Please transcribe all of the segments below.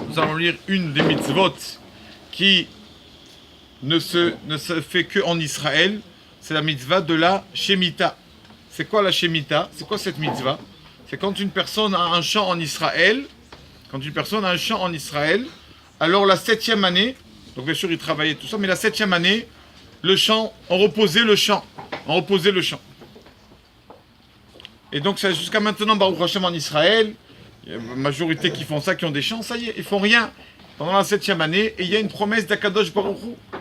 Nous allons lire une des mitzvot qui ne se fait qu'en Israël. C'est la mitzvah de la Shemitah. C'est quoi la Shemitah? C'est quoi cette mitzvah? C'est quand une personne a un champ en Israël. Alors la 7e année, donc bien sûr il travaillait tout ça, mais la 7e année, le champ, on reposait le champ. Et donc jusqu'à maintenant, Baruch Hashem en Israël, il y a une majorité qui font ça, qui ont des champs, ça y est, ils font rien pendant la 7e année, et il y a une promesse d'Akadosh Baruch Hu.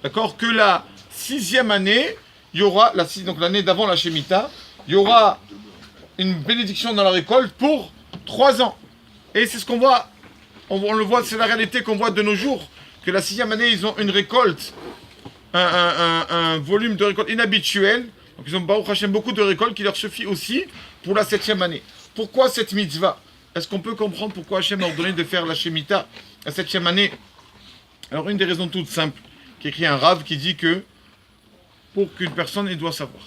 D'accord? Que la 6e année, il y aura, donc l'année d'avant la Shemitah, il y aura une bénédiction dans la récolte pour 3 ans. Et c'est ce qu'on voit, on le voit, c'est la réalité qu'on voit de nos jours, que la 6e année, ils ont une récolte, un volume de récolte inhabituel. Donc ils ont Baruch Hashem beaucoup de récoltes qui leur suffit aussi pour la 7e année. Pourquoi cette mitzvah? Est-ce qu'on peut comprendre pourquoi Hashem a ordonné de faire la Shemitah la 7e année? Alors une des raisons toutes simples, qui écrit un Rav qui dit que pour qu'une personne, elle doit savoir.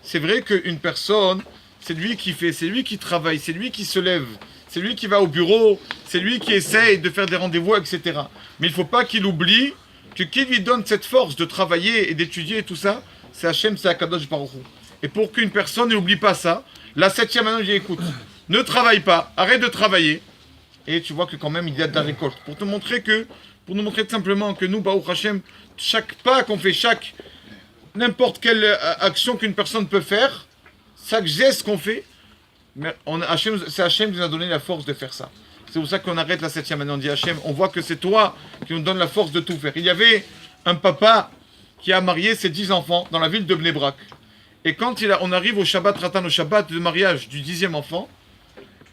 C'est vrai qu'une personne, c'est lui qui fait, c'est lui qui travaille, c'est lui qui se lève, c'est lui qui va au bureau, c'est lui qui essaye de faire des rendez-vous, etc. Mais il ne faut pas qu'il oublie que qui lui donne cette force de travailler et d'étudier et tout ça, c'est Hachem, c'est Akadosh Baruch Hu. Et pour qu'une personne n'oublie pas ça, la 7e année, je dis écoute, ne travaille pas, arrête de travailler. Et tu vois que quand même il y a de la récolte. Pour nous montrer tout simplement que nous, Baruch Hashem, chaque pas qu'on fait, n'importe quelle action qu'une personne peut faire, chaque geste qu'on fait, c'est Hachem qui nous a donné la force de faire ça. C'est pour ça qu'on arrête la 7e année. On dit Hachem, on voit que c'est toi qui nous donne la force de tout faire. Il y avait un papa qui a marié ses 10 enfants dans la ville de Bnei Brak. Et quand on arrive au Shabbat, Ratan, au Shabbat de mariage du 10e enfant,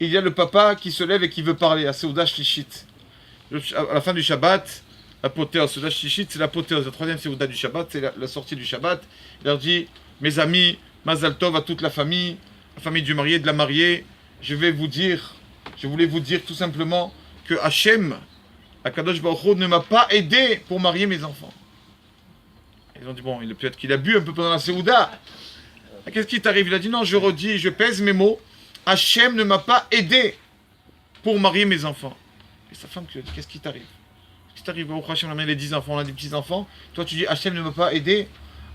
il y a le papa qui se lève et qui veut parler à Seuda Shlishit. À la fin du Shabbat, l'apothéose, Seuda Shlishit, c'est l'apothéose. La 3e Seuda du Shabbat, c'est la sortie du Shabbat. Il leur dit, mes amis, Mazal Tov à toute la famille du marié, de la mariée, je voulais vous dire tout simplement que Hachem, Akadosh Baruch Hu, ne m'a pas aidé pour marier mes enfants. Ils ont dit, bon, peut-être qu'il a bu un peu pendant la Seuda. Qu'est-ce qui t'arrive? Il a dit, non, je redis, je pèse mes mots. Hachem ne m'a pas aidé pour marier mes enfants. Et sa femme qui lui a dit, qu'est-ce qui t'arrive? Qu'est-ce qui t'arrive? Hachem, on a les 10 enfants, on a des petits-enfants. Toi, tu dis, Hachem ne m'a pas aidé.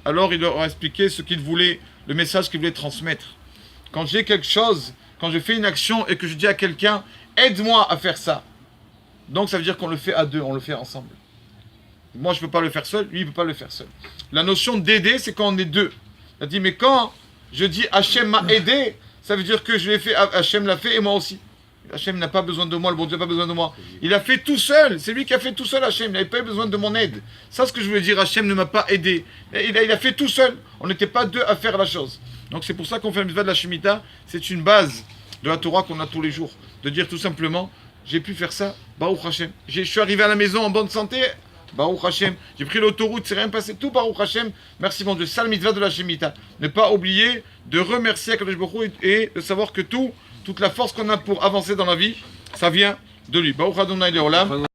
Alors, il leur a expliqué ce qu'il voulait, le message qu'il voulait transmettre. Quand j'ai quelque chose, quand je fais une action et que je dis à quelqu'un, aide-moi à faire ça. Donc, ça veut dire qu'on le fait à deux, on le fait ensemble. Moi, je ne peux pas le faire seul, lui, il ne peut pas le faire seul. La notion d'aider, c'est quand on est deux. Il a dit, mais quand je dis Hachem m'a aidé, ça veut dire que je l'ai fait, Hachem l'a fait et moi aussi. Hachem n'a pas besoin de moi, le bon Dieu n'a pas besoin de moi. Il a fait tout seul, c'est lui qui a fait tout seul, Hachem. Il n'avait pas besoin de mon aide. Ça, ce que je voulais dire, Hachem ne m'a pas aidé. Il a fait tout seul. On n'était pas deux à faire la chose. Donc c'est pour ça qu'on fait la mitzvah de la Shemitah. C'est une base de la Torah qu'on a tous les jours. De dire tout simplement, j'ai pu faire ça, Baruch Hashem. Je suis arrivé à la maison en bonne santé, Baruch Hashem. J'ai pris l'autoroute, c'est rien passé, tout Baruch Hashem. Merci mon Dieu. C'est la mitzvah de la Shemitah. Ne pas oublier de remercier Akadosh Baruch Hu et de savoir que toute la force qu'on a pour avancer dans la vie, ça vient de lui. Baruch Adonai Leolam.